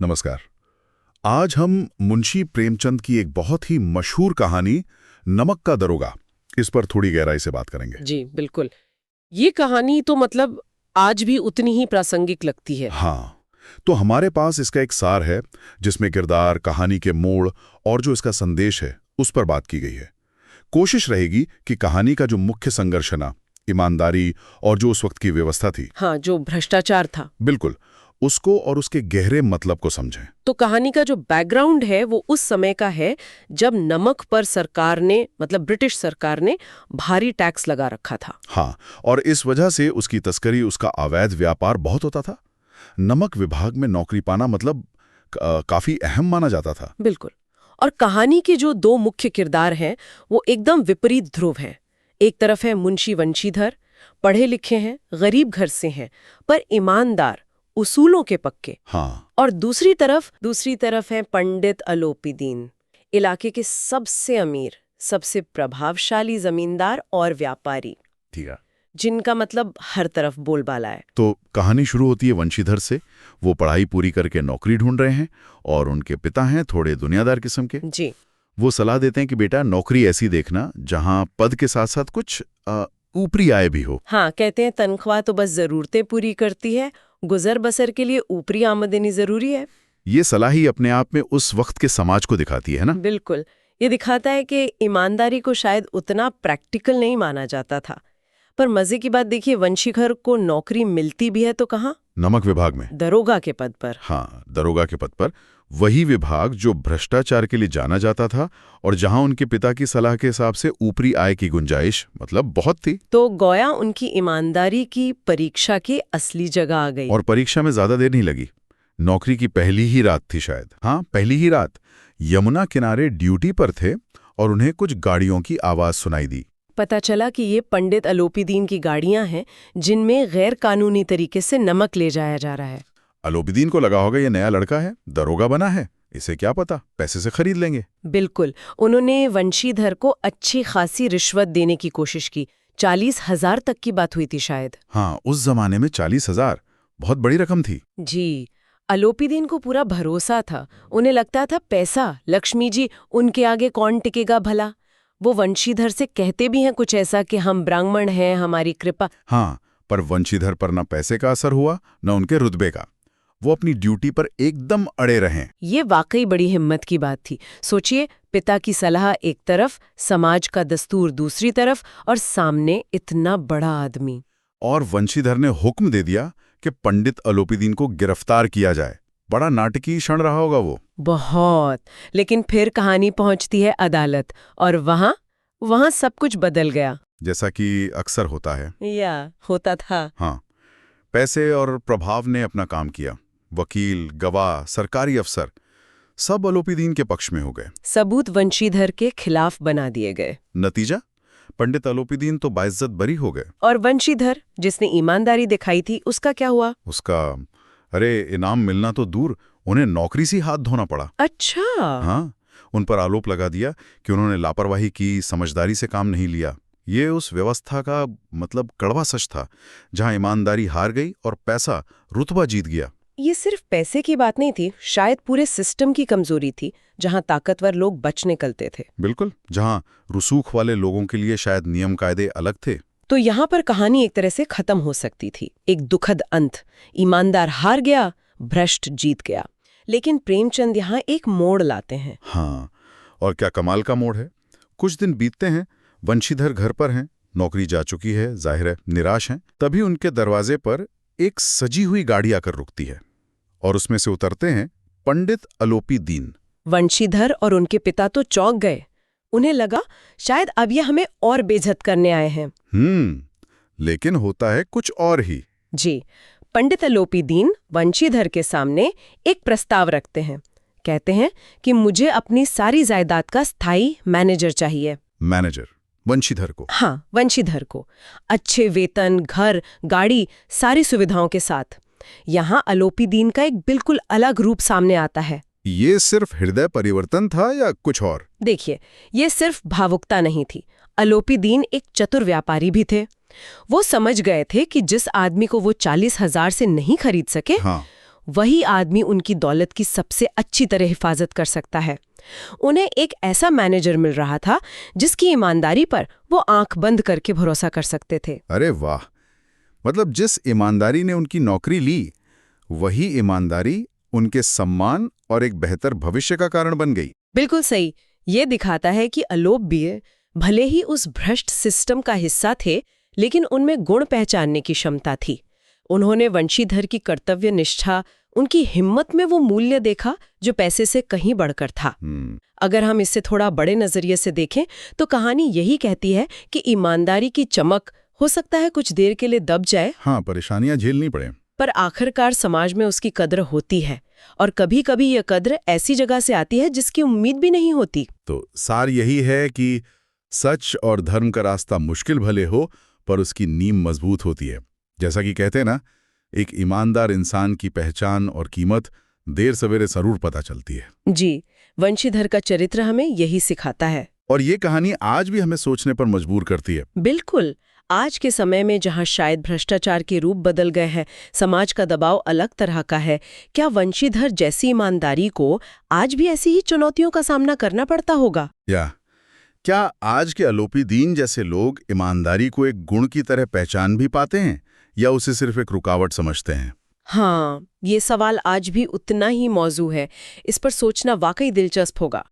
नमस्कार। आज हम मुंशी प्रेमचंद की एक बहुत ही मशहूर कहानी नमक का दरोगा, इस पर थोड़ी गहराई से बात करेंगे। जी बिल्कुल। ये कहानी तो मतलब आज भी उतनी ही प्रासंगिक लगती है। हाँ, तो हमारे पास इसका एक सार है जिसमें किरदार, कहानी के मोड़ और जो इसका संदेश है उस पर बात की गई है। कोशिश रहेगी कि कहानी का जो मुख्य संघर्ष है ना, ईमानदारी और जो उस वक्त की व्यवस्था थी, हाँ, जो भ्रष्टाचार था। बिल्कुल, उसको और उसके गहरे मतलब को समझें। तो कहानी का जो बैकग्राउंड है वो उस समय का है जब नमक पर सरकार ने मतलब ब्रिटिश सरकार ने भारी टैक्स लगा रखा था। हाँ, और इस वजह से उसकी तस्करी, उसका अवैध व्यापार बहुत होता था। नमक विभाग में नौकरी पाना मतलब काफी अहम माना जाता था। बिल्कुल। और कहानी के जो दो मुख्य किरदार हैं वो एकदम विपरीत ध्रुव हैं। एक तरफ है मुंशी वंशीधर, पढ़े लिखे हैं, गरीब घर से हैं, पर ईमानदार, उसूलों के पक्के। हाँ, और दूसरी तरफ है पंडित अलोपीदीन, इलाके के सबसे अमीर, सबसे प्रभावशाली जमींदार और व्यापारी, ठीक है। जिनका मतलब हर तरफ बोलबाला है। तो कहानी शुरू होती है वंशीधर से। वो पढ़ाई पूरी करके नौकरी ढूंढ रहे हैं और उनके पिता हैं थोड़े दुनियादार किस्म के। जी। वो सलाह देते हैं कि बेटा, नौकरी ऐसी देखना जहां पद के साथ साथ कुछ ऊपरी आय भी हो। हाँ, कहते हैं तनख्वाह तो बस जरूरतें पूरी करती है, गुजर बसर के लिए ऊपरी आमदनी जरूरी है। ये सलाह ही अपने आप में उस वक्त के समाज को दिखाती है ना। बिल्कुल। ये दिखाता है कि ईमानदारी को शायद उतना प्रैक्टिकल नहीं माना जाता था। पर मजे की बात देखिए, वंशीधर को नौकरी मिलती भी है तो कहाँ? नमक विभाग में। दरोगा के पद पर। हाँ, दरोगा के पद पर। वही विभाग जो भ्रष्टाचार के लिए जाना जाता था और जहां उनके पिता की सलाह के हिसाब से ऊपरी आय की गुंजाइश मतलब बहुत थी। तो गोया उनकी ईमानदारी की परीक्षा की असली जगह आ गई। और परीक्षा में ज्यादा देर नहीं लगी। नौकरी की पहली ही रात थी शायद। हाँ, पहली ही रात। यमुना किनारे ड्यूटी पर थे और उन्हें कुछ गाड़ियों की आवाज सुनाई दी। पता चला कि ये पंडित अलोपीदीन की गाड़ियां हैं जिनमें गैर कानूनी तरीके से नमक ले जाया जा रहा है। अलोपीदीन को लगा होगा ये नया लड़का है, दरोगा बना है, इसे क्या पता, पैसे से खरीद लेंगे। बिल्कुल। उन्होंने वंशीधर को अच्छी खासी रिश्वत देने की कोशिश की। 40,000 तक की बात हुई थी शायद। हाँ, उस जमाने में 40,000 बहुत बड़ी रकम थी। जी। अलोपीदीन को पूरा भरोसा था। उन्हें लगता था पैसा, लक्ष्मी जी, उनके आगे कौन टिकेगा भला। वो वंशीधर से कहते भी हैं कुछ ऐसा कि हम ब्राह्मण हैं, हमारी कृपा। हाँ, पर वंशीधर पर न पैसे का असर हुआ न उनके रुतबे का। वो अपनी ड्यूटी पर एकदम अड़े रहे। ये वाकई बड़ी हिम्मत की बात थी। सोचिए, पिता की सलाह एक तरफ, समाज का दस्तूर दूसरी तरफ, और सामने इतना बड़ा आदमी। और वंशीधर ने हुक्म दे दिया कि पंडित अलोपीदीन को गिरफ्तार किया जाए। बड़ा नाटकीय क्षण रहा होगा वो। बहुत। लेकिन फिर कहानी पहुंचती है अदालत, और वहां सब कुछ बदल गया। जैसा कि अक्सर होता है या होता था। हाँ, पैसे और प्रभाव ने अपना काम किया। वकील, गवाह, सरकारी अफसर सब अलोपीदीन के पक्ष में हो गए। सबूत वंशीधर के खिलाफ बना दिए गए। नतीजा, पंडित अलोपीदीन तो बाइज्जत बरी हो गए। और वंशीधर, जिसने ईमानदारी दिखाई थी, उसका क्या हुआ? उसका अरे इनाम मिलना तो दूर, उन्हें नौकरी से हाथ धोना पड़ा। अच्छा। हाँ, उन पर आरोप लगा दिया कि उन्होंने लापरवाही की, समझदारी से काम नहीं लिया। ये उस व्यवस्था का मतलब कड़वा सच था, जहां ईमानदारी हार गई और पैसा रुतबा जीत गया। ये सिर्फ पैसे की बात नहीं थी, शायद पूरे सिस्टम की कमजोरी थी, जहां ताकतवर लोग बच निकलते थे। बिल्कुल, जहां रसूख वाले लोगों के लिए शायद नियम कायदे अलग थे। तो यहाँ पर कहानी एक तरह से खत्म हो सकती थी, एक दुखद अंत। ईमानदार हार गया, भ्रष्ट जीत गया। लेकिन प्रेमचंद यहाँ एक मोड़ लाते हैं। हाँ, और क्या कमाल का मोड़ है। कुछ दिन बीतते हैं, वंशीधर घर पर हैं, नौकरी जा चुकी है, जाहिर है निराश हैं। तभी उनके दरवाजे पर एक सजी हुई गाड़ी आकर रुकती है और उसमें से उतरते हैं पंडित अलोपीदीन। वंशीधर और उनके पिता तो चौंक गए। उन्हें लगा शायद अब ये हमें और बेइज्जत करने आए हैं। लेकिन होता है कुछ और ही। जी। पंडित अलोपीदीन वंशीधर के सामने एक प्रस्ताव रखते हैं। कहते हैं कि मुझे अपनी सारी जायदाद का स्थायी मैनेजर चाहिए। मैनेजर वंशीधर को? हाँ, वंशीधर को। अच्छे वेतन, घर, गाड़ी, सारी सुविधाओं के साथ। यहाँ अलोपीदीन का एक बिल्कुल अलग रूप सामने आता है। ये सिर्फ हृदय परिवर्तन था या कुछ और? देखिए, ये सिर्फ भावुकता नहीं थी। अलोपीदीन एक चतुर व्यापारी भी थे। वो समझ गए थे कि जिस आदमी को वो 40,000 से नहीं खरीद सके, हाँ, वही आदमी उनकी दौलत की सबसे अच्छी तरह हिफाजत कर सकता है। उन्हें एक ऐसा मैनेजर मिल रहा था जिसकी ईमानदारी पर वो आंख बंद करके भरोसा कर सकते थे। अरे वाह, मतलब जिस ईमानदारी ने उनकी नौकरी ली, वही ईमानदारी उनके सम्मान और एक बेहतर भविष्य का कारण बन गई। बिल्कुल सही। ये दिखाता है कि अलोपीय भले ही उस भ्रष्ट सिस्टम का हिस्सा थे, लेकिन उनमें गुण पहचानने की क्षमता थी। उन्होंने वंशीधर की कर्तव्य निष्ठा, उनकी हिम्मत में वो मूल्य देखा जो पैसे से कहीं बढ़कर था। अगर हम इसे थोड़ा बड़े नजरिए से देखें तो कहानी यही कहती है कि ईमानदारी की चमक हो सकता है कुछ देर के लिए दब जाए, हाँ, परेशानियां झेलनी पड़े, पर आखिरकार समाज में उसकी कद्र होती है। और कभी कभी यह कद्र ऐसी जगह से आती है जिसकी उम्मीद भी नहीं होती। तो सार यही है कि सच और धर्म का रास्ता मुश्किल भले हो, पर उसकी नींव मजबूत होती है। जैसा कि कहते हैं ना, एक ईमानदार इंसान की पहचान और कीमत देर सवेरे जरूर पता चलती है। जी, वंशीधर का चरित्र हमें यही सिखाता है। और ये कहानी आज भी हमें सोचने पर मजबूर करती है। बिल्कुल। आज के समय में जहां शायद भ्रष्टाचार के रूप बदल गए हैं, समाज का दबाव अलग तरह का है, क्या वंशीधर जैसी ईमानदारी को आज भी ऐसी ही चुनौतियों का सामना करना पड़ता होगा? या क्या आज के अलोपी दीन जैसे लोग ईमानदारी को एक गुण की तरह पहचान भी पाते हैं, या उसे सिर्फ एक रुकावट समझते हैं? हाँ, ये सवाल आज भी उतना ही मौजू है। इस पर सोचना वाकई दिलचस्प होगा।